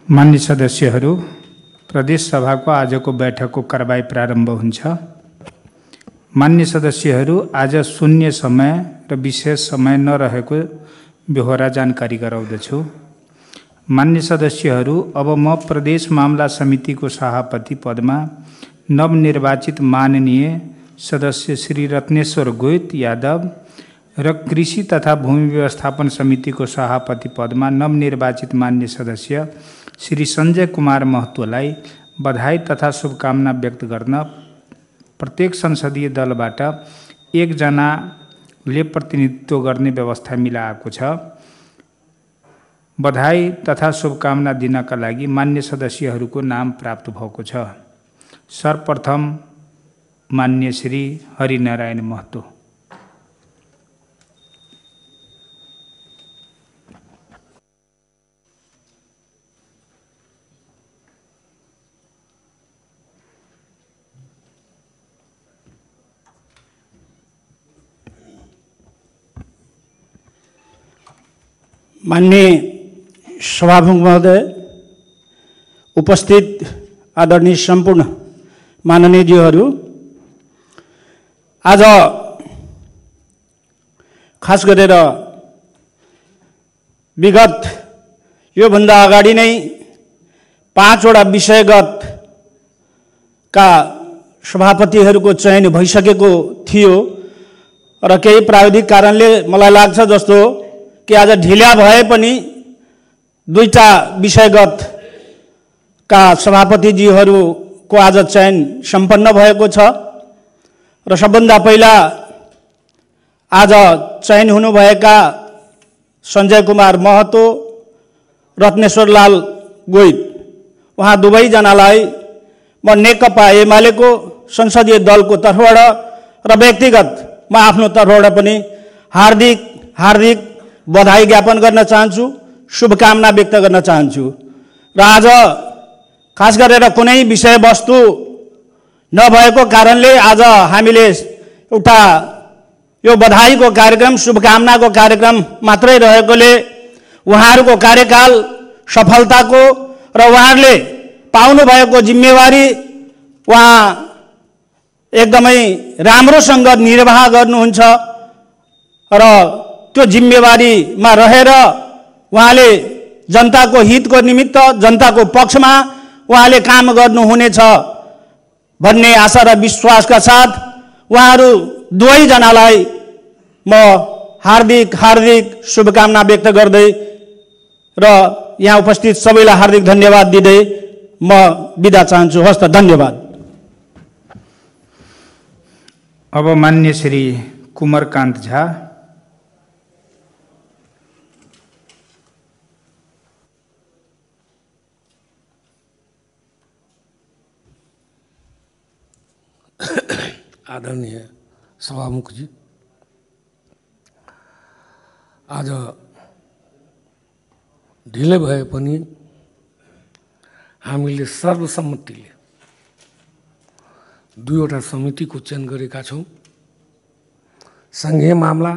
मान्य सदस्यहरू, प्रदेश सभाको आजको बैठकको कारबाही प्रारम्भ हुन्छ। मान्य सदस्यहरू, आज शून्य समय र विशेष समय नरहेको बेहोरा जानकारी गराउँदछु। मान्य सदस्यहरू, अब म प्रदेश मामला समितिको सभापति पदमा नवनिर्वाचित माननीय सदस्य श्री रत्नेश्वर गोइत यादव र कृषि तथा भूमि व्यवस्थापन समितिको सभापति पदमा नवनिर्वाचित मान्य सदस्य श्री संजय कुमार महतोलाई बधाई तथा शुभकामना व्यक्त गर्न प्रत्येक संसदीय दलबाट एकजनाले प्रतिनिधित्व गर्ने व्यवस्था मिलाएको छ। बधाई तथा शुभकामना दिनका लागि मान्य सदस्यहरूको नाम प्राप्त भएको छ। सर्वप्रथम मान्य श्री हरिनारायण महतो। माननीय सभामुख महोदय, उपस्थित आदरणीय सम्पूर्ण माननीयज्यूहरू, आज खास गरेर विगत योभन्दा अगाडि नै 5 वटा विषयगत का सभापतिहरूको चयन भइसकेको थियो र केही प्राविधिक कारणले मलाई लाग्छ जस्तो कि आज ढिला भए पनि 2टा विषयगत का सभापतिजीहरूको आज चयन सम्पन्न भएको छ र सबभन्दा पहिला आज चयन हुनुभएका संजय कुमार महतो, रत्नेश्वर लाल गोइत, उहाँ दुवैजनालाई म नेकपा एमालेको संसदीय दलको तर्फबाट र व्यक्तिगत म आफ्नो तर्फबाट पनि हार्दिक बधाई ज्ञापन गर्न चाहन्छु, शुभकामना व्यक्त गर्न चाहन्छु। र आज खास गरेर कुनै विषयवस्तु नभएको कारणले आज हामीले एउटा यो बधाईको कार्यक्रम, शुभकामनाको कार्यक्रम मात्रै रहेकोले उहाँहरूको कार्यकाल सफलताको र उहाँहरूले पाउनु भएको जिम्मेवारी उहाँ एकदमै राम्रोसँग निर्वाह गर्नुहुन्छ र त्यो जिम्मेवारीमा रहेर उहाँले जनताको हितको निमित्त, जनताको पक्षमा उहाँले काम गर्नुहुनेछ भन्ने आशा र विश्वासका साथ उहाँहरू दुवैजनालाई म हार्दिक शुभकामना व्यक्त गर्दै र यहाँ उपस्थित सबैलाई हार्दिक धन्यवाद दिँदै म बिदा चाहन्छु। हस्त, धन्यवाद। अब मान्य श्री कुमारकान्त झा। आदरणीय सभामुख जी, आज ढिलै भए पनि हामीले सर्वसम्मतिले 2वटा समितिको चयन गरेका छौँ। संघीय मामला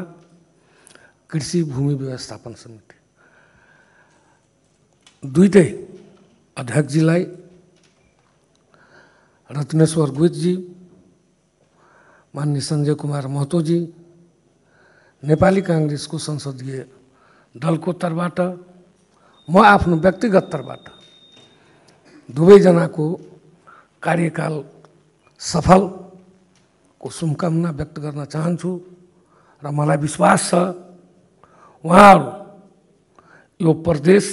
कृषि भूमि व्यवस्थापन समिति। दुईटै अध्यक्षजीलाई रत्नेश्वर गोइतजी, माननीय संजय कुमार महतोजी, नेपाली कांग्रेसको संसदीय दलको तर्फबाट म आफ्नो व्यक्तिगत तर्फबाट दुवैजनाको कार्यकाल सफलको शुभकामना व्यक्त गर्न चाहन्छु र मलाई विश्वास छ उहाँहरू यो प्रदेश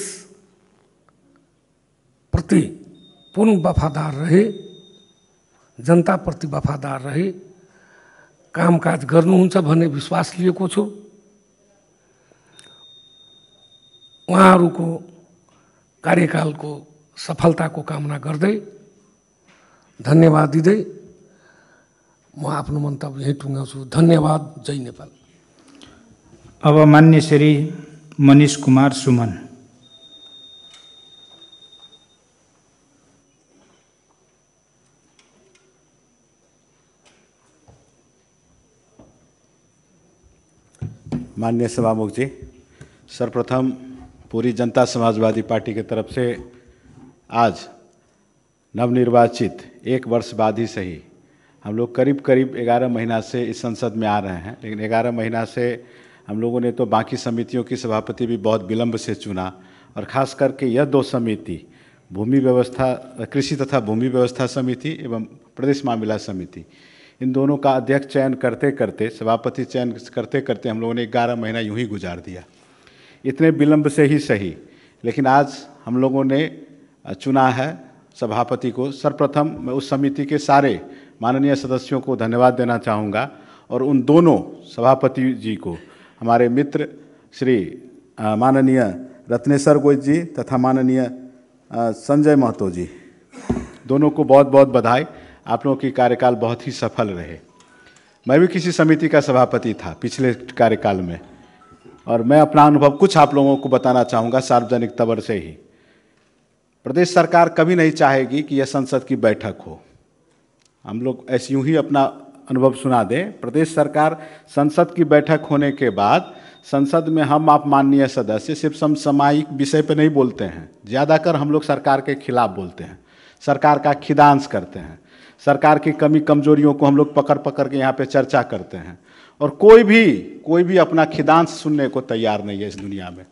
प्रति पूर्ण वफादार रहे, जनताप्रति वफादार रहे, कामकाज गर्नुहुन्छ भन्ने विश्वास लिएको छु। उहाँहरूको कार्यकालको सफलताको कामना गर्दै धन्यवाद दिँदै म आफ्नो मन्तव्य यही टुङ्गाउँछु। धन्यवाद। जय नेपाल। अब मान्य श्री मनीष कुमार सुमन। माननीय सभामुख जी, सर्वप्रथम पूरी जनता समाजवादी पार्टी की तरफ से आज नवनिर्वाचित 1 वर्ष बाद ही सही हम लोग करीब करीब 11 महीना से इस संसद में आ रहे हैं, लेकिन 11 महीना से हम लोगों ने तो बाकी समितियों की सभापति भी बहुत विलंब से चुना, और ख़ास करके यह 2 समिति भूमि व्यवस्था, कृषि तथा भूमि व्यवस्था समिति एवं प्रदेश मामला समिति, इन दोनों का अध्यक्ष चयन करते करते, सभापति चयन करते करते हम लोगों ने 11 महीना यूं ही गुजार दिया। इतने विलंब से ही सही, लेकिन आज हम लोगों ने चुना है सभापति को। सर्वप्रथम मैं उस समिति के सारे माननीय सदस्यों को धन्यवाद देना चाहूँगा, और उन दोनों सभापति जी को, हमारे मित्र श्री माननीय रत्नेश्वर गोयल जी तथा माननीय संजय महतो जी, दोनों को बहुत बहुत बधाई। आप लोगों की कार्यकाल बहुत ही सफल रहे। मैं भी किसी समिति का सभापति था पिछले कार्यकाल में, और मैं अपना अनुभव कुछ आप लोगों को बताना चाहूँगा सार्वजनिक तवर से ही। प्रदेश सरकार कभी नहीं चाहेगी कि यह संसद की बैठक हो। हम लोग ऐसे यूं ही अपना अनुभव सुना दें। प्रदेश सरकार संसद की बैठक होने के बाद संसद में हम आप माननीय सदस्य सिर्फ समसामयिक विषय पर नहीं बोलते हैं, ज़्यादातर हम लोग सरकार के खिलाफ बोलते हैं, सरकार का खिदांस करते हैं, सरकार की कमी कमजोरियों को हम लोग पकड़ पकड़ के यहाँ पे चर्चा करते हैं, और कोई भी अपना खिदांस सुनने को तैयार नहीं है इस दुनिया में।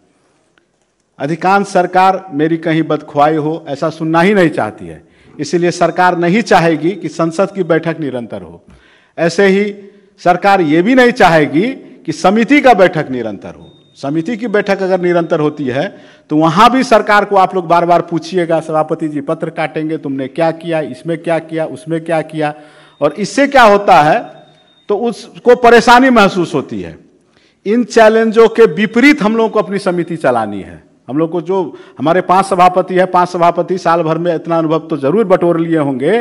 अधिकांश सरकार मेरी कहीं बदख्वाही हो ऐसा सुनना ही नहीं चाहती है, इसीलिए सरकार नहीं चाहेगी कि संसद की बैठक निरंतर हो। ऐसे ही सरकार ये भी नहीं चाहेगी कि समिति का बैठक निरंतर हो। समिति की बैठक अगर निरंतर होती है तो वहां भी सरकार को आप लोग बार बार पूछिएगा, सभापति जी पत्र काटेंगे, तुमने क्या किया, इसमें क्या किया, उसमें क्या किया, और इससे क्या होता है तो उसको परेशानी महसूस होती है। इन चैलेंजों के विपरीत हम लोगों को अपनी समिति चलानी है। हम लोग को जो हमारे 5 सभापति है, 5 सभापति साल भर में इतना अनुभव तो जरूर बटोर लिए होंगे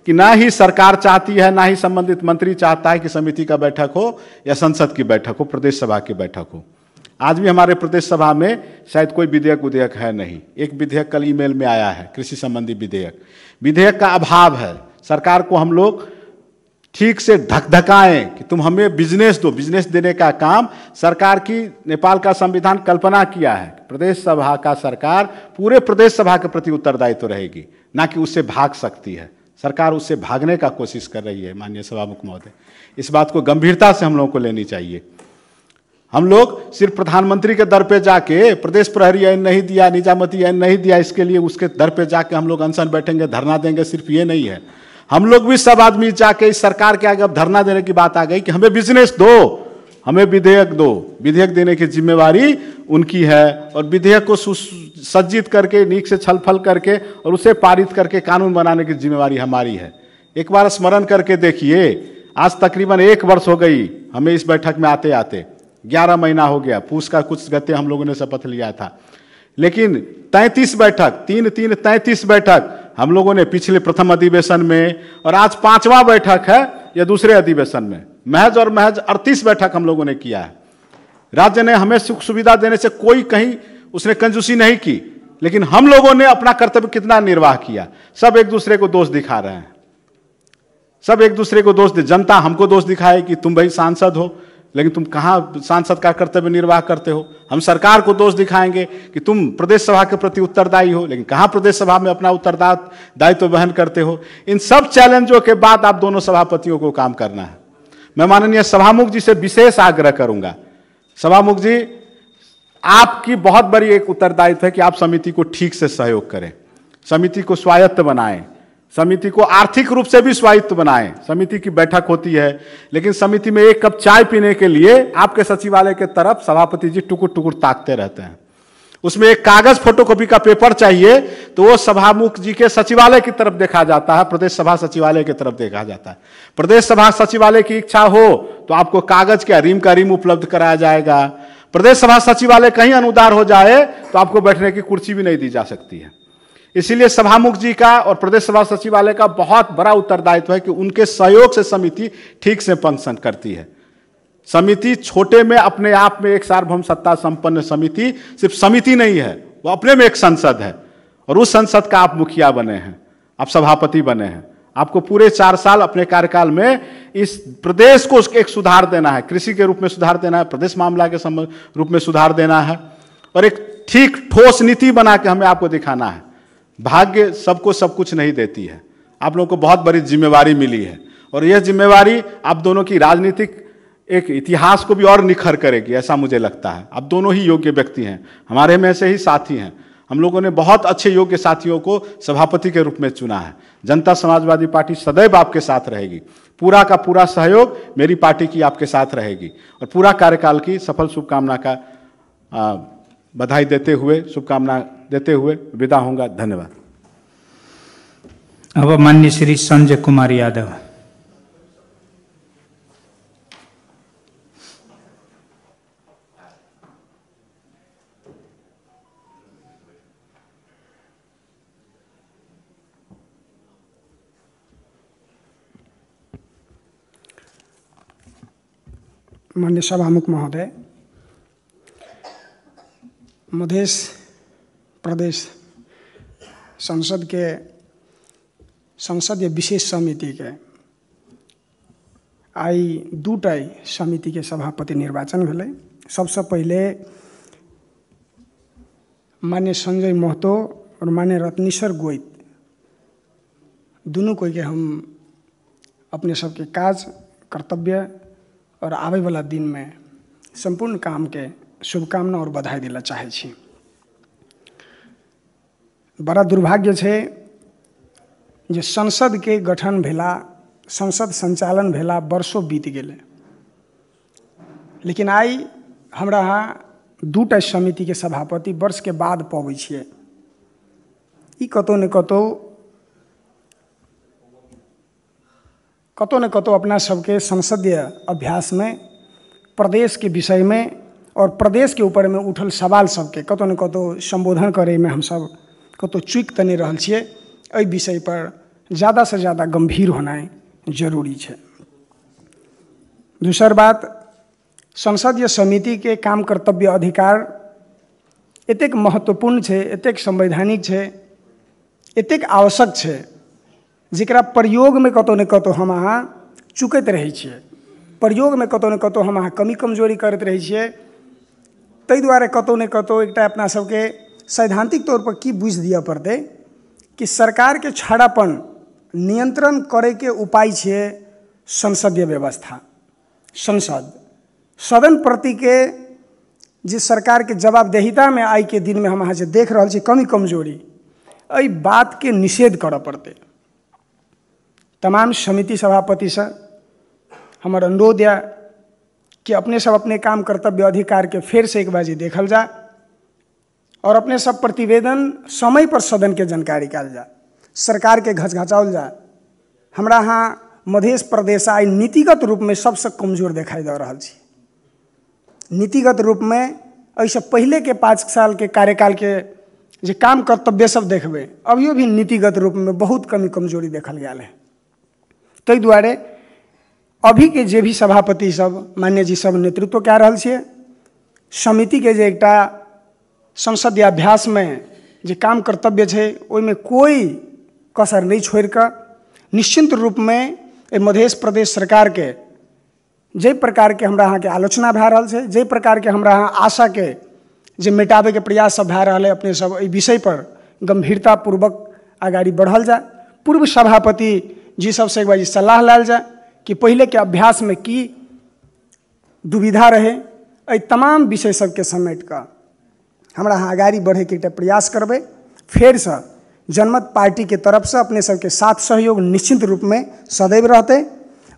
कि ना ही सरकार चाहती है, ना ही संबंधित मंत्री चाहता है कि समिति का बैठक हो या संसद की बैठक हो, प्रदेश सभा की बैठक हो। आज भी हमारे प्रदेश सभा में शायद कोई विधेयक है नहीं। एक विधेयक कल ईमेल में आया है, कृषि संबंधी विधेयक का अभाव है। सरकार को हम लोग ठीक से धकधकाएं कि तुम हमें बिजनेस दो। बिजनेस देने का काम सरकार की, नेपाल का संविधान कल्पना किया है, प्रदेश सभा का सरकार पूरे प्रदेश सभा के प्रति उत्तरदायित्व रहेगी, ना कि उससे भाग सकती है। सरकार उससे भागने का कोशिश कर रही है। माननीय सभामुख महोदय, इस बात को गंभीरता से हम लोगों को लेनी चाहिए। हम लोग सिर्फ प्रधानमंत्री के दर पे जाके प्रदेश प्रहरी आईन नहीं दिया, निजामती आईन नहीं दिया, इसके लिए उसके दर पे जाके हम लोग अनशन बैठेंगे, धरना देंगे, सिर्फ ये नहीं है। हम लोग भी सब आदमी जाके इस सरकार के आगे अब धरना देने की बात आ गई कि हमें बिजनेस दो, हमें विधेयक दो। विधेयक देने की जिम्मेवारी उनकी है, और विधेयक को सुसज्जित करके, नीक से छलफल करके और उसे पारित करके कानून बनाने की जिम्मेवारी हमारी है। एक बार स्मरण करके देखिए, आज तकरीबन 1 वर्ष हो गई हमें इस बैठक में आते आते, 11 महीना हो गया। पूस का कुछ गते हम लोगों ने शपथ लिया था, लेकिन 33 बैठक, 33 बैठक हम लोगों ने पिछले प्रथम अधिवेशन में, और आज 5वां बैठक है या दूसरे अधिवेशन में, महज 38 बैठक हम लोगों ने किया है। राज्य ने हमें सुख सुविधा देने से कोई कहीं उसने कंजूसी नहीं की, लेकिन हम लोगों ने अपना कर्तव्य कितना निर्वाह किया। सब एक दूसरे को दोष दिखा रहे हैं, सब एक दूसरे को दोष दे। जनता हमको दोष दिखाए कि तुम भाई सांसद हो, लेकिन तुम कहाँ सांसद का कर्तव्य निर्वाह करते हो। हम सरकार को दोष दिखाएंगे कि तुम प्रदेश सभा के प्रति उत्तरदायी हो, लेकिन कहाँ प्रदेश सभा में अपना उत्तरदायित्व वहन करते हो। इन सब चैलेंजों के बाद आप दोनों सभापतियों को काम करना है। मैं माननीय सभामुख जी से विशेष आग्रह करूंगा, सभामुख जी आपकी बहुत बड़ी एक उत्तरदायित्व है कि आप समिति को ठीक से सहयोग करें, समिति को स्वायत्त बनाएं, समिति को आर्थिक रूप से भी स्वायत्त बनाएं। समिति की बैठक होती है, लेकिन समिति में 1 कप चाय पीने के लिए आपके सचिवालय के तरफ सभापति जी टुकुर टुकुर ताकते रहते हैं। उसमें एक कागज फोटोकॉपी का पेपर चाहिए तो वो सभामुख जी के सचिवालय की तरफ देखा जाता है, प्रदेश सभा सचिवालय की तरफ देखा जाता है। प्रदेश सभा सचिवालय की इच्छा हो तो आपको कागज क्या रिम का रिम उपलब्ध कराया जाएगा। प्रदेश सभा सचिवालय कहीं अनुदार हो जाए तो आपको बैठने की कुर्सी भी नहीं दी जा सकती है। इसीलिए सभामुख जी का और प्रदेश सभा सचिवालय का बहुत बड़ा उत्तरदायित्व है कि उनके सहयोग से समिति ठीक से फंक्शन करती है। समिति छोटे में अपने आप में एक सार्वभौम सत्ता संपन्न समिति सिर्फ समिति नहीं है, वो अपने में एक संसद है, और उस संसद का आप मुखिया बने हैं, आप सभापति बने हैं। आपको पूरे 4 साल अपने कार्यकाल में इस प्रदेश को एक सुधार देना है, कृषि के रूप में सुधार देना है, प्रदेश मामला के रूप में सुधार देना है, और एक ठीक ठोस नीति बना के हमें आपको दिखाना है। भाग्य सबको सब कुछ नहीं देती है। आप लोगों को बहुत बड़ी जिम्मेवारी मिली है और यह जिम्मेवारी आप दोनों की राजनीतिक एक इतिहास को भी और निखर करेगी, ऐसा मुझे लगता है। आप दोनों ही योग्य व्यक्ति हैं, हमारे में से ही साथी हैं। हम लोगों ने बहुत अच्छे योग्य साथियों को सभापति के रूप में चुना है। जनता समाजवादी पार्टी सदैव आपके साथ रहेगी। पूरा का पूरा सहयोग मेरी पार्टी की आपके साथ रहेगी और पूरा कार्यकाल की सफल शुभकामना का बधाई देते हुए, शुभकामना देते हुए विदा होऊंगा। धन्यवाद। अब माननीय श्री संजय कुमार यादव। माननीय सभामुख महोदय, मध्य प्रदेश संसद के संसदीय विशेष समिति के आई दूटा समिति के सभापति निर्वाचन भेलै। सबसे पहले माननीय संजय महतो और माननीय रत्नेश्वर गोइत दोनों कोई के हम अपने सबके काज कर्तव्य और आवे वाला दिन में संपूर्ण काम के शुभकामना और बधाई दिला चाहे छी। बड़ा दुर्भाग्य है जे संसद के गठन भेला, संसद संचालन भेला वर्षों बीत गए, लेकिन आई हमरा यहाँ दूटा समिति के सभापति वर्ष के बाद पाबै छियै। ई कतौ न कतौ अपना सबके संसदीय अभ्यास में प्रदेश के विषय में और प्रदेश के ऊपर में उठल सवाल सबके कतौ न कतौ संबोधन करे में हम सब कतौ चूक तऽ नहीं रहल छियै। एहि विषय पर ज़्यादा से ज़्यादा गंभीर होनाइ जरूरी है। दूसर बात, संसदीय समिति के काम कर्तव्य अधिकार एतेक महत्वपूर्ण है, एतेक संवैधानिक है, एतेक आवश्यक है, जकरा प्रयोग में कतौ न कतौ हम अहाँ चुकैत रहै छियै, प्रयोग में कतौ न कतौ हम अहाँ कमी कमजोरी करैत रहै छियै। ताहि दुआरे कतौ न कतौ एकटा अपना सबके सैद्धांतिक तौर पर की बुझि दिअ पड़तै कि सरकार के छाड़ापन नियंत्रण करे के उपाय छियै संसदीय व्यवस्था। संसद सदन प्रति के जे सरकार के जवाबदेहिता में आई के दिन में हम अहाँ जे देख रहल छी कमी कमजोरी, एहि बात के निषेध करऽ पड़तै। तमाम समिति सभापति से हमर अनुरोध है कि अपने सब अपने काम कर्तव्य अधिकार के फिर से एक बाजी देखल जा और अपने सब प्रतिवेदन समय पर सदन के जानकारी कल जा, सरकार के घचघचाओल जा। हमरा यहाँ मध्य प्रदेश आई नीतिगत रूप में सबसे कमजोर दिखाई दे रहा छी। नीतिगत रूप में ऐसे पहले के 5 साल के कार्यकाल के जे काम कर्तव्य सब देखबे, अभियो भी नीतिगत रूप में बहुत कमी कमजोरी देखल गया है। ताहि दुआरे अभी के जे भी सभापति सब मान्य जी सब नेतृत्व कए रहल छियै, समिति के जे एकटा संसदीय अभ्यास में जे काम कर्तव्य है ओहिमे कोई कसर नहीं छोड़ कर निश्चिंत रूप में मध्य प्रदेश सरकार के जे प्रकार के हमरा यहाँ के आलोचना भए रहल छै, जे प्रकार के हमरा यहाँ आशा के जे मिटाबे के प्रयास सब भए रहल है, अपने सब एहि विषय पर गंभीरता पूर्वक आगाड़ी बढ़ल जाए। पूर्व सभापति जी सबसे एक बार सलाह लायल जाए कि पहले के अभ्यास में की दुविधा रहे, एहि तमाम विषय सबके समेट कर हमरा यहाँ आगाड़ी बढ़े के एकटा प्रयास करबे। फिर से जनमत पार्टी के तरफ से अपने सबके साथ सहयोग निश्चित रूप में सदैव रहते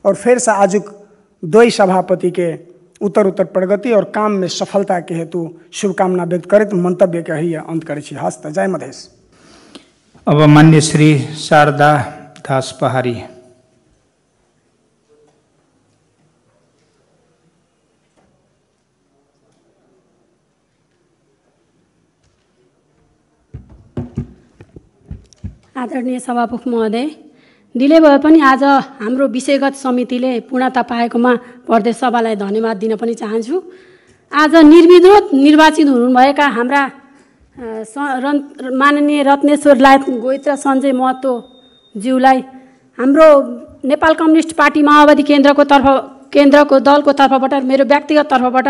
और फिर से आजुक दो सभापति के उत्तर प्रगति और काम में सफलता के हेतु शुभकामना व्यक्त करते मंतव्य के ही अंत करे छी। हस्त जय मधेश। अब मान्य श्री शारदा दास पहाड़ी। आदरणीय सभामुख महोदय, ढिलै भए पनि आज हाम्रो विषयगत समितिले पूर्णता पाएकोमा प्रदेश सभालाई धन्यवाद दिन पनि चाहन्छु। आज निर्विरोध निर्वाचित हुनुभएका हाम्रा माननीय रत्नेश्वर गोइत र सञ्जय महतो ज्यूलाई हाम्रो नेपाल कम्युनिस्ट पार्टी माओवादी केन्द्रको दलको तर्फबाट मेरो व्यक्तिगत तर्फबाट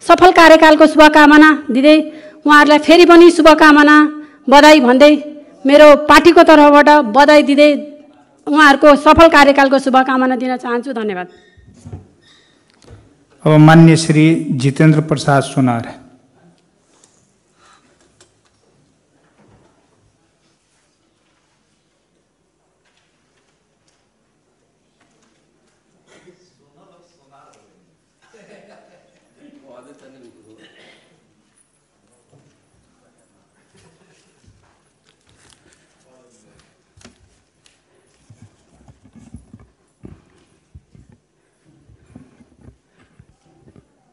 सफल कार्यकालको शुभकामना दिँदै उहाँहरूलाई फेरि पनि शुभकामना बधाई भन्दै मेरो पार्टीको तर्फबाट बधाई दिँदै उहाँहरूको सफल कार्यकालको शुभकामना दिन चाहन्छु। धन्यवाद। अब मान्य श्री जितेन्द्र प्रसाद सोनार।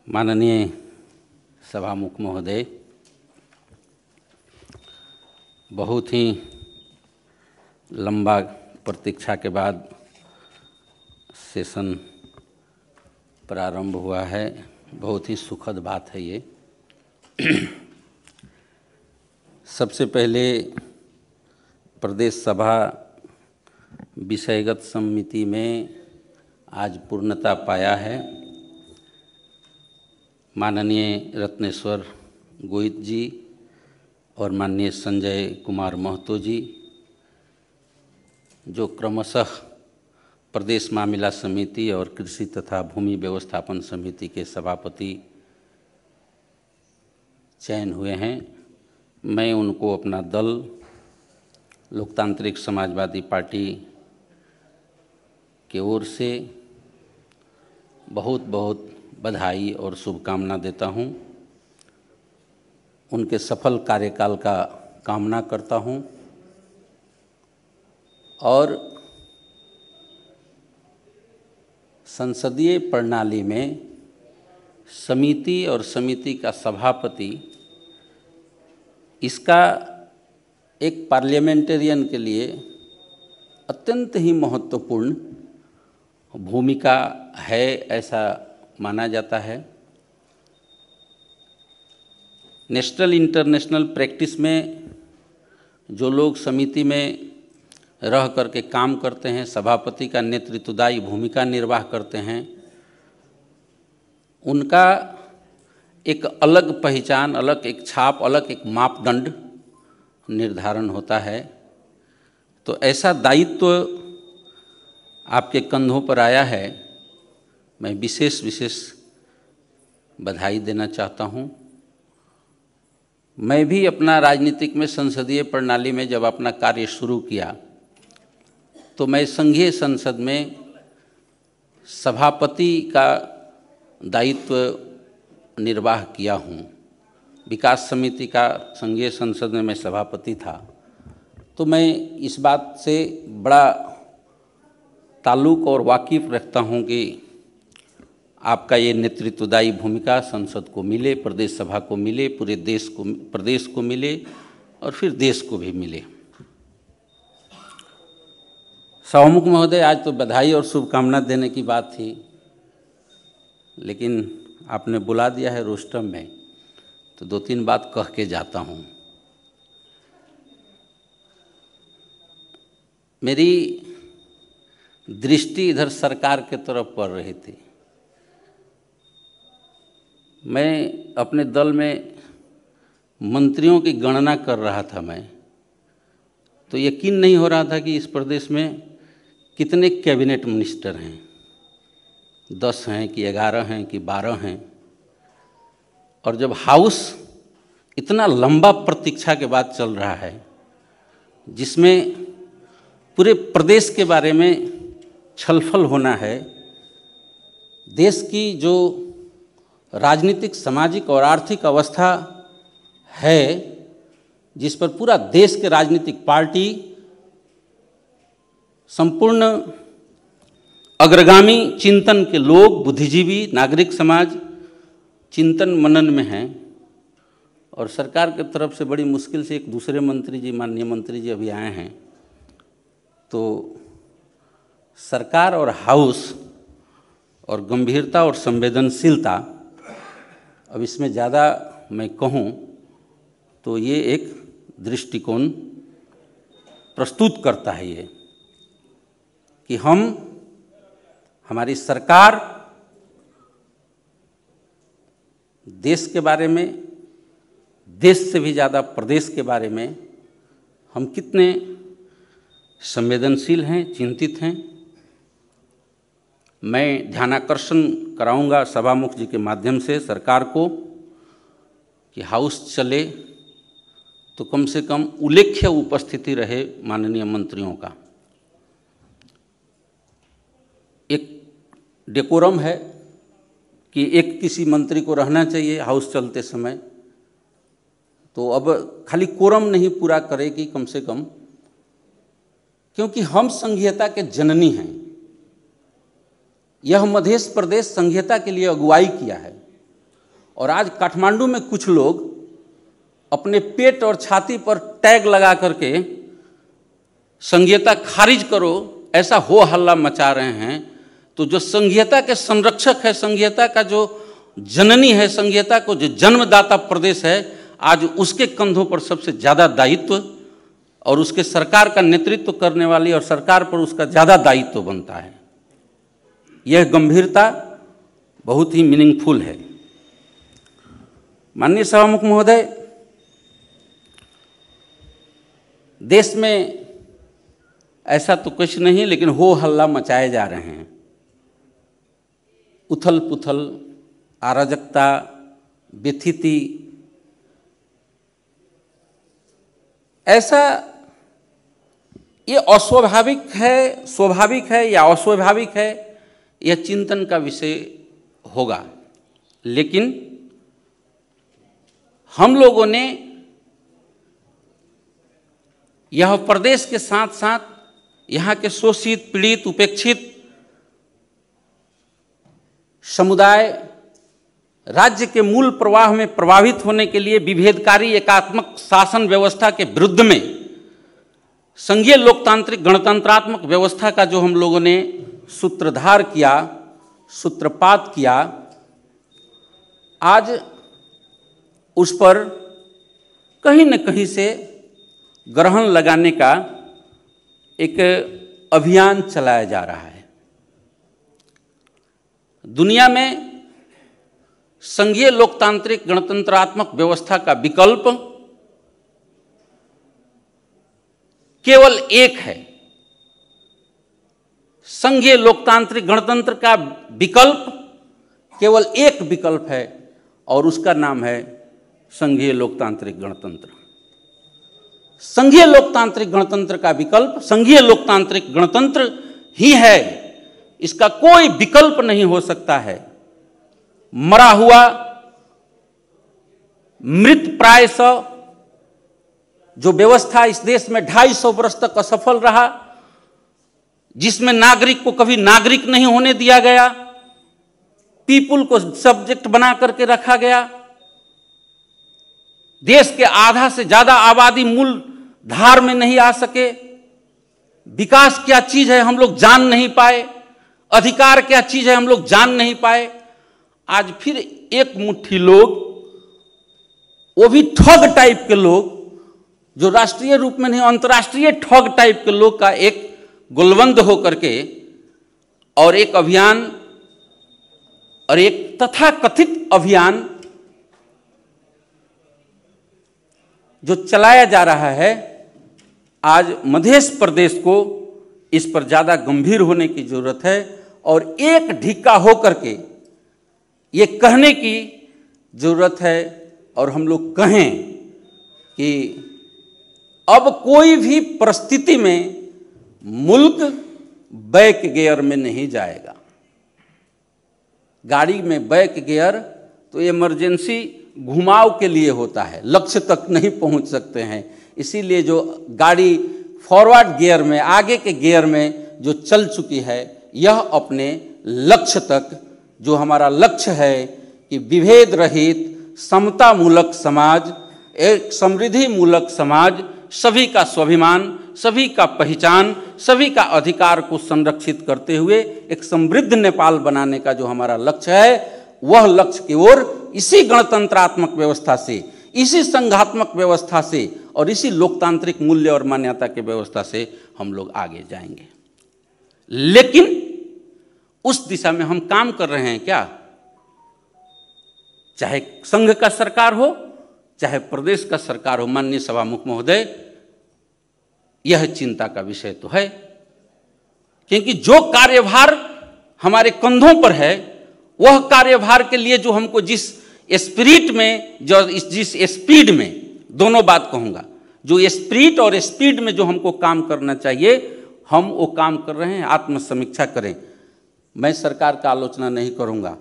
माननीय सभामुख महोदय, बहुत ही लंबा प्रतीक्षा के बाद सेशन प्रारंभ हुआ है। बहुत ही सुखद बात है ये। सबसे पहले प्रदेश सभा विषयगत समिति में आज पूर्णता पाया है। माननीय रत्नेश्वर गोहित जी और माननीय संजय कुमार महतो जी, जो क्रमशः प्रदेश मामला समिति और कृषि तथा भूमि व्यवस्थापन समिति के सभापति चयन हुए हैं, मैं उनको अपना दल लोकतांत्रिक समाजवादी पार्टी की ओर से बहुत बहुत बधाई और शुभकामना देता हूं। उनके सफल कार्यकाल का कामना करता हूं और संसदीय प्रणाली में समिति और समिति का सभापति, इसका एक पार्लियामेंटेरियन के लिए अत्यंत ही महत्वपूर्ण भूमिका है, ऐसा माना जाता है। नेशनल इंटरनेशनल प्रैक्टिस में जो लोग समिति में रह करके काम करते हैं, सभापति का नेतृत्वदायी भूमिका निर्वाह करते हैं, उनका एक अलग पहचान, अलग एक छाप, अलग एक मापदंड निर्धारण होता है। तो ऐसा दायित्व आपके कंधों पर आया है, मैं विशेष बधाई देना चाहता हूँ। मैं भी अपना राजनीतिक में संसदीय प्रणाली में जब अपना कार्य शुरू किया तो मैं संघीय संसद में सभापति का दायित्व निर्वाह किया हूँ। विकास समिति का संघीय संसद में मैं सभापति था, तो मैं इस बात से बड़ा ताल्लुक़ और वाकिफ़ रखता हूँ कि आपका ये नेतृत्वदायी भूमिका संसद को मिले, प्रदेश सभा को मिले, पूरे देश को, प्रदेश को मिले और फिर देश को भी मिले। सभामुख महोदय, आज तो बधाई और शुभकामना देने की बात थी, लेकिन आपने बुला दिया है रोस्टम में, तो 2-3 बात कह के जाता हूँ। मेरी दृष्टि इधर सरकार के तरफ पड़ रही थी। मैं अपने दल में मंत्रियों की गणना कर रहा था, मैं तो यकीन नहीं हो रहा था कि इस प्रदेश में कितने कैबिनेट मिनिस्टर हैं, 10 हैं कि 11 हैं कि 12 हैं। और जब हाउस इतना लंबा प्रतीक्षा के बाद चल रहा है, जिसमें पूरे प्रदेश के बारे में छलफल होना है, देश की जो राजनीतिक, सामाजिक और आर्थिक अवस्था है, जिस पर पूरा देश के राजनीतिक पार्टी, संपूर्ण अग्रगामी चिंतन के लोग, बुद्धिजीवी, नागरिक समाज चिंतन मनन में हैं। और सरकार की तरफ से बड़ी मुश्किल से एक दूसरे मंत्री जी, माननीय मंत्री जी अभी आए हैं, तो सरकार और हाउस और गंभीरता और संवेदनशीलता, अब इसमें ज़्यादा मैं कहूँ तो ये एक दृष्टिकोण प्रस्तुत करता है ये कि हमारी सरकार देश के बारे में, देश से भी ज़्यादा प्रदेश के बारे में हम कितने संवेदनशील हैं, चिंतित हैं। मैं ध्यानाकर्षण कराऊंगा सभामुख जी के माध्यम से सरकार को कि हाउस चले तो कम से कम उल्लेख्य उपस्थिति रहे माननीय मंत्रियों का। एक डेकोरम है कि एक किसी मंत्री को रहना चाहिए हाउस चलते समय, तो अब खाली कोरम नहीं पूरा करेगी कम से कम, क्योंकि हम संघीयता के जननी हैं। यह मध्य प्रदेश संघीयता के लिए अगुवाई किया है और आज काठमांडू में कुछ लोग अपने पेट और छाती पर टैग लगा करके संघीयता खारिज करो ऐसा हो हल्ला मचा रहे हैं। तो जो संघीयता के संरक्षक है, संघीयता का जो जननी है, संघीयता को जो जन्मदाता प्रदेश है, आज उसके कंधों पर सबसे ज़्यादा दायित्व और उसके सरकार का नेतृत्व करने वाली और सरकार पर उसका ज़्यादा दायित्व बनता है। यह गंभीरता बहुत ही मीनिंगफुल है। माननीय सभामुख महोदय, देश में ऐसा तो कुछ नहीं, लेकिन हो हल्ला मचाए जा रहे हैं। उथल पुथल, अराजकता, व्यथिति, ऐसा ये अस्वाभाविक है, स्वाभाविक है या अस्वाभाविक है, यह चिंतन का विषय होगा। लेकिन हम लोगों ने यह प्रदेश के साथ साथ यहाँ के शोषित, पीड़ित, उपेक्षित समुदाय राज्य के मूल प्रवाह में प्रभावित होने के लिए विभेदकारी एकात्मक शासन व्यवस्था के विरुद्ध में संघीय लोकतांत्रिक गणतंत्रात्मक व्यवस्था का जो हम लोगों ने सूत्रधार किया, सूत्रपात किया, आज उस पर कहीं न कहीं से ग्रहण लगाने का एक अभियान चलाया जा रहा है। दुनिया में संघीय लोकतांत्रिक गणतंत्रात्मक व्यवस्था का विकल्प केवल एक है। संघीय लोकतांत्रिक गणतंत्र का विकल्प केवल एक विकल्प है और उसका नाम है संघीय लोकतांत्रिक गणतंत्र। संघीय लोकतांत्रिक गणतंत्र का विकल्प संघीय लोकतांत्रिक गणतंत्र ही है, इसका कोई विकल्प नहीं हो सकता है। मरा हुआ, मृत प्राय जो व्यवस्था इस देश में 250 वर्ष तक असफल रहा, जिसमें नागरिक को कभी नागरिक नहीं होने दिया गया, पीपुल को सब्जेक्ट बना करके रखा गया, देश के आधा से ज्यादा आबादी मूल धार में नहीं आ सके, विकास क्या चीज है हम लोग जान नहीं पाए, अधिकार क्या चीज है हम लोग जान नहीं पाए। आज फिर एक मुट्ठी लोग, वो भी ठग टाइप के लोग, जो राष्ट्रीय रूप में नहीं अंतर्राष्ट्रीय ठग टाइप के लोग का एक गुलबंद होकर के और एक अभियान और एक तथाकथित अभियान जो चलाया जा रहा है, आज मध्य प्रदेश को इस पर ज़्यादा गंभीर होने की जरूरत है और एक ढिक्का होकर के ये कहने की जरूरत है और हम लोग कहें कि अब कोई भी परिस्थिति में मुल्क बैक गियर में नहीं जाएगा। गाड़ी में बैक गियर तो इमरजेंसी घुमाव के लिए होता है, लक्ष्य तक नहीं पहुंच सकते हैं। इसीलिए जो गाड़ी फॉरवर्ड गियर में, आगे के गियर में जो चल चुकी है, यह अपने लक्ष्य तक, जो हमारा लक्ष्य है कि विभेद रहित समता मूलक समाज, एक समृद्धि मूलक समाज, सभी का स्वाभिमान, सभी का पहचान, सभी का अधिकार को संरक्षित करते हुए एक समृद्ध नेपाल बनाने का जो हमारा लक्ष्य है, वह लक्ष्य की ओर इसी गणतंत्रात्मक व्यवस्था से, इसी संघात्मक व्यवस्था से और इसी लोकतांत्रिक मूल्य और मान्यता की व्यवस्था से हम लोग आगे जाएंगे। लेकिन उस दिशा में हम काम कर रहे हैं क्या? चाहे संघ का सरकार हो, चाहे प्रदेश का सरकार हो। माननीय सभामुख महोदय, यह चिंता का विषय तो है, क्योंकि जो कार्यभार हमारे कंधों पर है वह कार्यभार के लिए जो हमको जिस स्पिरिट में, जिस स्पीड में, दोनों बात कहूँगा, जो स्पिरिट और स्पीड में जो हमको काम करना चाहिए हम वो काम कर रहे हैं। आत्मसमीक्षा करें। मैं सरकार का आलोचना नहीं करूँगा,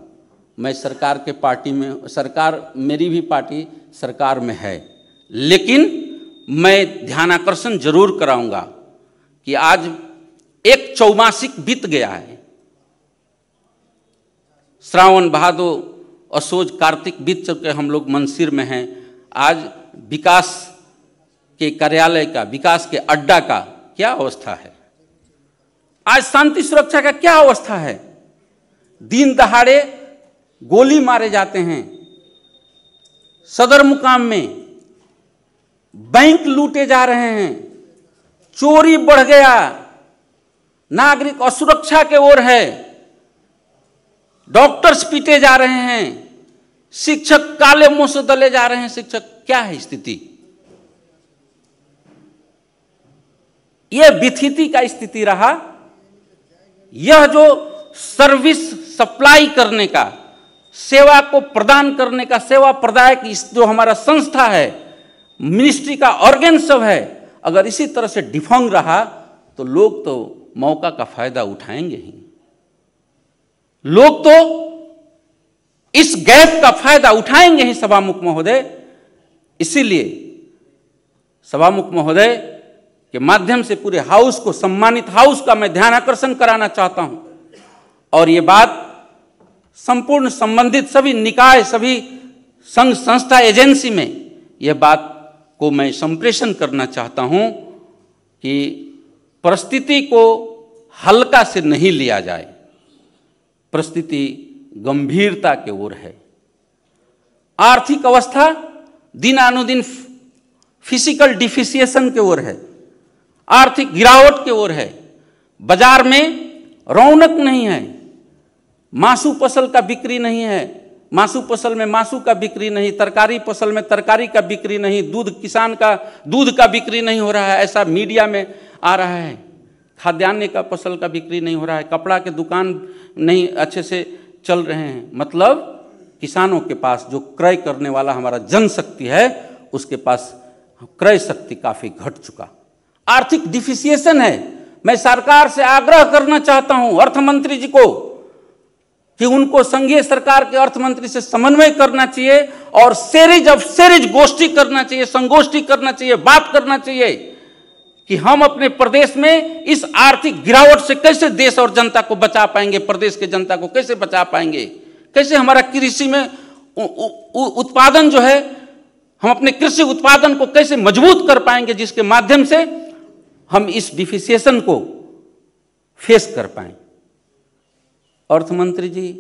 मैं सरकार के पार्टी में, सरकार मेरी भी पार्टी सरकार में है, लेकिन मैं ध्यानाकर्षण जरूर कराऊंगा कि आज एक चौमासिक बीत गया है। श्रावण भादो असोज कार्तिक बीत चुके, हम लोग मंसिर में हैं। आज विकास के कार्यालय का, विकास के अड्डा का क्या अवस्था है? आज शांति सुरक्षा का क्या अवस्था है? दिन दहाड़े गोली मारे जाते हैं। सदर मुकाम में बैंक लूटे जा रहे हैं, चोरी बढ़ गया, नागरिक असुरक्षा के ओर है, डॉक्टर्स पीटे जा रहे हैं, शिक्षक काले मुंह से दले जा रहे हैं। शिक्षक, क्या है स्थिति? यह विथिति का स्थिति रहा। यह जो सर्विस सप्लाई करने का, सेवा को प्रदान करने का, सेवा प्रदायक जो हमारा संस्था है, मिनिस्ट्री का ऑर्गन सब है, अगर इसी तरह से डिफंग रहा तो लोग तो मौका का फायदा उठाएंगे ही। लोग तो इस गैप का फायदा उठाएंगे ही सभामुख महोदय। इसीलिए सभामुख महोदय के माध्यम से पूरे हाउस को, सम्मानित हाउस का मैं ध्यान आकर्षण कराना चाहता हूं, और ये बात संपूर्ण संबंधित सभी निकाय, सभी संघ संस्था एजेंसी में यह बात को मैं संप्रेषण करना चाहता हूं कि परिस्थिति को हल्का से नहीं लिया जाए। परिस्थिति गंभीरता के ओर है। आर्थिक अवस्था दिनानुदिन फिजिकल डिफिसिएशन के ओर है, आर्थिक गिरावट के ओर है। बाजार में रौनक नहीं है, मासू फसल का बिक्री नहीं है, मासू फसल में मासू का बिक्री नहीं, तरकारी फसल में तरकारी का बिक्री नहीं, दूध किसान का दूध का बिक्री नहीं हो रहा है, ऐसा मीडिया में आ रहा है। खाद्यान्न का फसल का बिक्री नहीं हो रहा है, कपड़ा के दुकान नहीं अच्छे से चल रहे हैं। मतलब किसानों के पास जो क्रय करने वाला हमारा जनशक्ति है, उसके पास क्रय शक्ति काफ़ी घट चुका। आर्थिक डिफिसिएशन है। मैं सरकार से आग्रह करना चाहता हूं, अर्थ मंत्री जी को, कि उनको संघीय सरकार के अर्थ मंत्री से समन्वय करना चाहिए और सीरीज ऑफ सीरीज गोष्ठी करना चाहिए, संगोष्ठी करना चाहिए, बात करना चाहिए कि हम अपने प्रदेश में इस आर्थिक गिरावट से कैसे देश और जनता को बचा पाएंगे, प्रदेश के जनता को कैसे बचा पाएंगे, कैसे हमारा कृषि में उत्पादन जो है, हम अपने कृषि उत्पादन को कैसे मजबूत कर पाएंगे, जिसके माध्यम से हम इस डिफिसिएशन को फेस कर पाएं। अर्थ मंत्री जी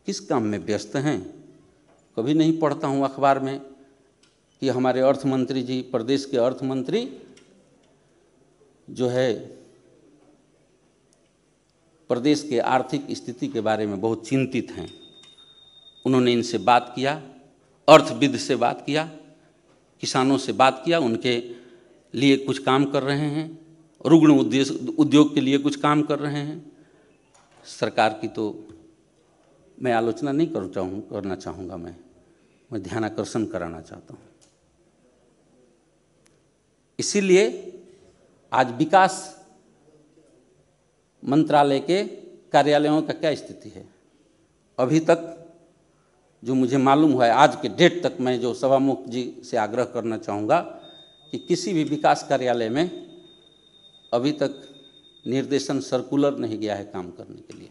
किस काम में व्यस्त हैं? कभी नहीं पढ़ता हूं अखबार में कि हमारे अर्थ मंत्री जी, प्रदेश के अर्थ मंत्री जो है प्रदेश के आर्थिक स्थिति के बारे में बहुत चिंतित हैं। उन्होंने इनसे बात किया, अर्थविद से बात किया, किसानों से बात किया, उनके लिए कुछ काम कर रहे हैं, रुग्ण उद्योग के लिए कुछ काम कर रहे हैं। सरकार की तो मैं आलोचना नहीं करना चाहूँगा, मैं ध्यानाकर्षण कराना चाहता हूँ। इसीलिए आज विकास मंत्रालय के कार्यालयों का क्या स्थिति है? अभी तक जो मुझे मालूम हुआ है, आज के डेट तक, मैं जो सभामुख जी से आग्रह करना चाहूँगा कि किसी भी विकास कार्यालय में अभी तक निर्देशन सर्कुलर नहीं गया है काम करने के लिए।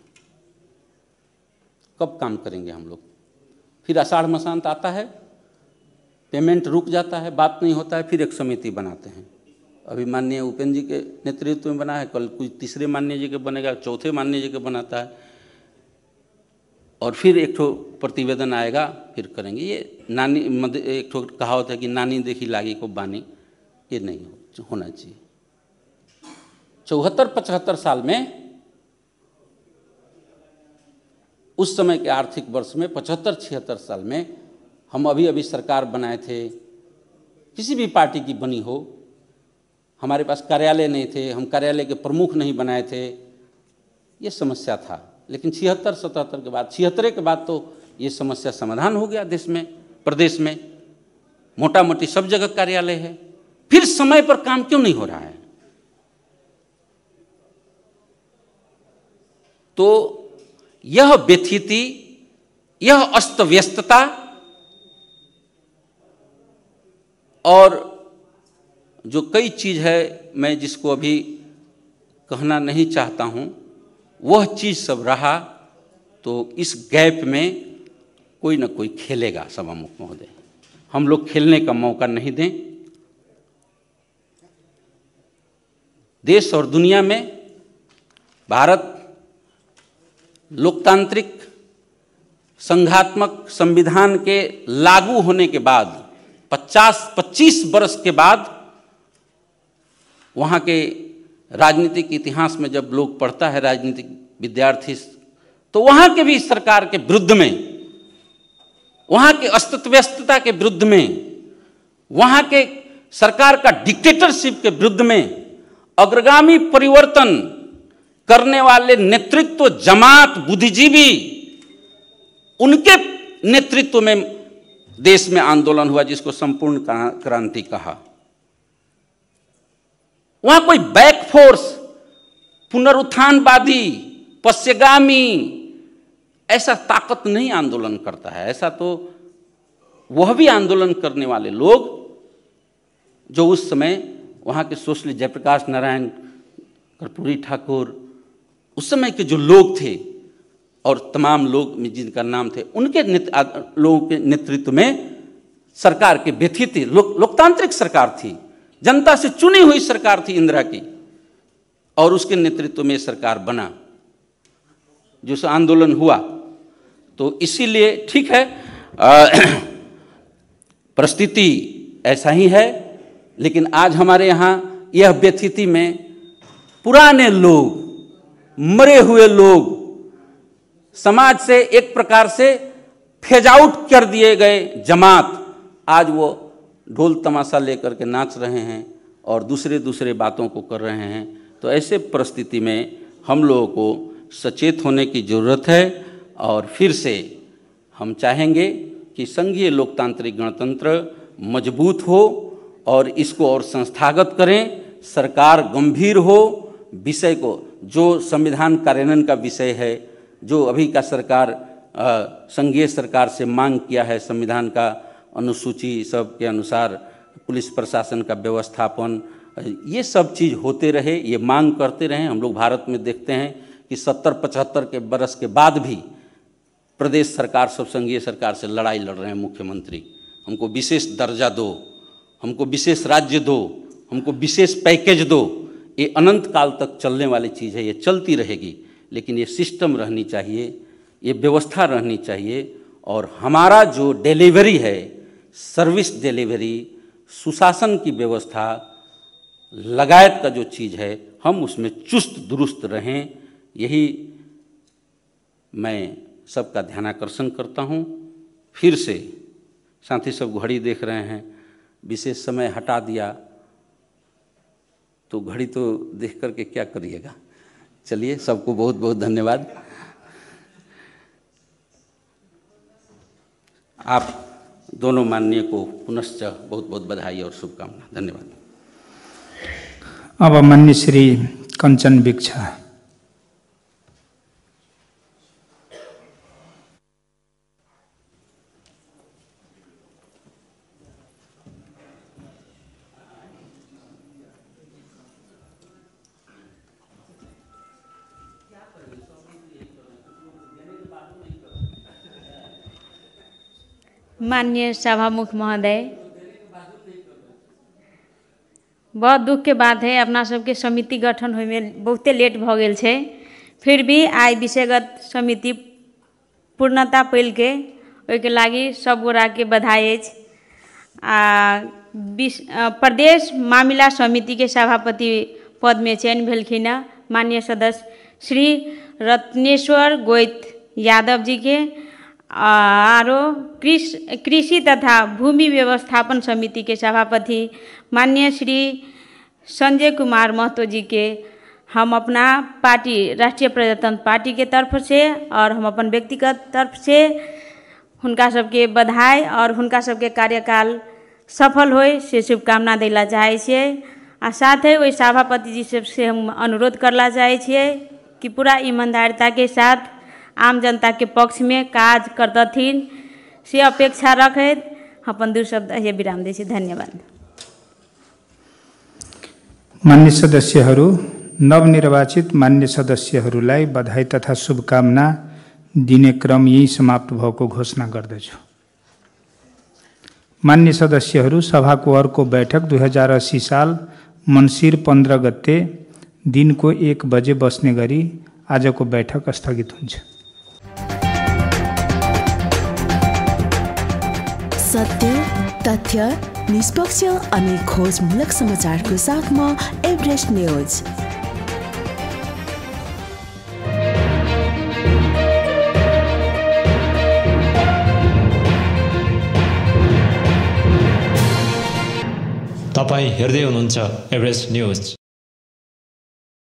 कब काम करेंगे हम लोग? फिर आषाढ़ मसांत आता है, पेमेंट रुक जाता है, बात नहीं होता है, फिर एक समिति बनाते हैं। अभी माननीय उपेंद्र जी के नेतृत्व में बना है, कल कुछ तीसरे माननीय जी के बनेगा, चौथे माननीय जी के बनाता है, और फिर एक ठो प्रतिवेदन आएगा, फिर करेंगे। ये नानी एक ठो कहावत है कि नानी देखी लागी को बानी, ये नहीं होना चाहिए। 74-75 साल में, उस समय के आर्थिक वर्ष में 75-76 साल में हम अभी सरकार बनाए थे, किसी भी पार्टी की बनी हो, हमारे पास कार्यालय नहीं थे, हम कार्यालय के प्रमुख नहीं बनाए थे, ये समस्या था। लेकिन 76-77 के बाद, 76 के बाद तो ये समस्या समाधान हो गया देश में, प्रदेश में मोटा मोटी सब जगह कार्यालय है। फिर समय पर काम क्यों नहीं हो रहा है? तो यह व्यथिति, यह अस्त व्यस्तता और जो कई चीज़ है मैं जिसको अभी कहना नहीं चाहता हूँ, वह चीज़ सब रहा, तो इस गैप में कोई न कोई खेलेगा। सभामुख महोदय, हम लोग खेलने का मौका नहीं दें। देश और दुनिया में भारत लोकतांत्रिक संघात्मक संविधान के लागू होने के बाद 25 वर्ष के बाद वहाँ के राजनीतिक इतिहास में जब लोग पढ़ता है, राजनीतिक विद्यार्थी, तो वहाँ के भी सरकार के विरुद्ध में, वहाँ के अस्तित्वव्यस्तता के विरुद्ध में, वहाँ के सरकार का डिक्टेटरशिप के विरुद्ध में अग्रगामी परिवर्तन करने वाले नेतृत्व, जमात, बुद्धिजीवी, उनके नेतृत्व में देश में आंदोलन हुआ जिसको संपूर्ण क्रांति कहा। वहां कोई बैकफोर्स, पुनरुत्थानवादी, पश्चिगामी ऐसा ताकत नहीं आंदोलन करता है। ऐसा तो वह भी आंदोलन करने वाले लोग जो उस समय वहाँ के सोशलिस्ट जयप्रकाश नारायण, कर्पूरी ठाकुर, उस समय के जो लोग थे और तमाम लोग जिनका नाम थे, उनके लोगों के नेतृत्व में सरकार के व्यथित थी। लोकतांत्रिक सरकार थी, जनता से चुनी हुई सरकार थी इंदिरा की, और उसके नेतृत्व में सरकार बना, जो आंदोलन हुआ। तो इसीलिए ठीक है, परिस्थिति ऐसा ही है, लेकिन आज हमारे यहाँ यह व्यथिति में पुराने लोग, मरे हुए लोग, समाज से एक प्रकार से फेज आउट कर दिए गए जमात, आज वो ढोल तमाशा लेकर के नाच रहे हैं और दूसरे बातों को कर रहे हैं। तो ऐसे परिस्थिति में हम लोगों को सचेत होने की ज़रूरत है, और फिर से हम चाहेंगे कि संघीय लोकतांत्रिक गणतंत्र मजबूत हो और इसको और संस्थागत करें, सरकार गंभीर हो, विषय को, जो संविधान कार्यान्वयन का विषय है, जो अभी का सरकार संघीय सरकार से मांग किया है, संविधान का अनुसूची सब के अनुसार पुलिस प्रशासन का व्यवस्थापन, ये सब चीज़ होते रहे, ये मांग करते रहें। हम लोग भारत में देखते हैं कि 70-75 के बरस के बाद भी प्रदेश सरकार सब संघीय सरकार से लड़ाई लड़ रहे हैं। मुख्यमंत्री, हमको विशेष दर्जा दो, हमको विशेष राज्य दो, हमको विशेष पैकेज दो। ये अनंत काल तक चलने वाली चीज़ है, ये चलती रहेगी, लेकिन ये सिस्टम रहनी चाहिए, ये व्यवस्था रहनी चाहिए। और हमारा जो डिलीवरी है, सर्विस डिलीवरी, सुशासन की व्यवस्था, लगायत का जो चीज़ है, हम उसमें चुस्त दुरुस्त रहें, यही मैं सबका ध्यानाकर्षण करता हूँ। फिर से साथी सब घड़ी देख रहे हैं, विशेष समय हटा दिया तो घड़ी तो देख करके क्या करिएगा। चलिए, सबको बहुत बहुत धन्यवाद। आप दोनों माननीय को पुनश्च बहुत बहुत बधाई और शुभकामना। धन्यवाद। अब माननीय श्री कंचन भिक्षा। माननीय सभामुख महोदय, बहुत दुख के बात है, अपना सबके समिति गठन होय में बहुते लेट भ गेल छै, फिर भी आइ विषयगत समिति पूर्णता पैल के ओहिके लागी सब गोरा के बधाई अछि। प्रदेश मामिला समिति के सभापति पद में चयन भेलखिन माननीय सदस्य श्री रत्नेश्वर गोइत यादव जी के, आरो कृषि तथा भूमि व्यवस्थापन समिति के सभापति माननीय श्री संजय कुमार महतो जी के हम अपना पार्टी राष्ट्रीय प्रजातंत्र पार्टी के तरफ से और हम अपन व्यक्तिगत तरफ से हुनका सबके बधाई और हुनका सबके कार्यकाल सफल होय से शुभकामना देला चाहे छियै। आ साथे ओहि सभापति जी से हम अनुरोध करला चाहे छियै कि पूरा ईमानदारिता के साथ आम जनता के पक्ष में काज करतथिन से अपेक्षा रखैत अपन 2 शब्द ये विराम दै छी। धन्यवाद। मान्य सदस्यहरू, नवनिर्वाचित मान्य सदस्यहरूलाई बधाई तथा शुभकामना दिने क्रम यही समाप्त भएको घोषणा गर्दछु। मान्य सदस्यहरू, सभाको अर्को बैठक 2080 साल मन्सिर 15 गते दिनको 1 बजे बस्ने गरी आजको बैठक स्थगित हुन्छ। सत्य, तथ्य, निष्पक्ष अनि खोजमूलक समाचारको साथमा एभरेस्ट न्यूज। तपाईं हेर्दै हुनुहुन्छ एभरेस्ट न्यूज।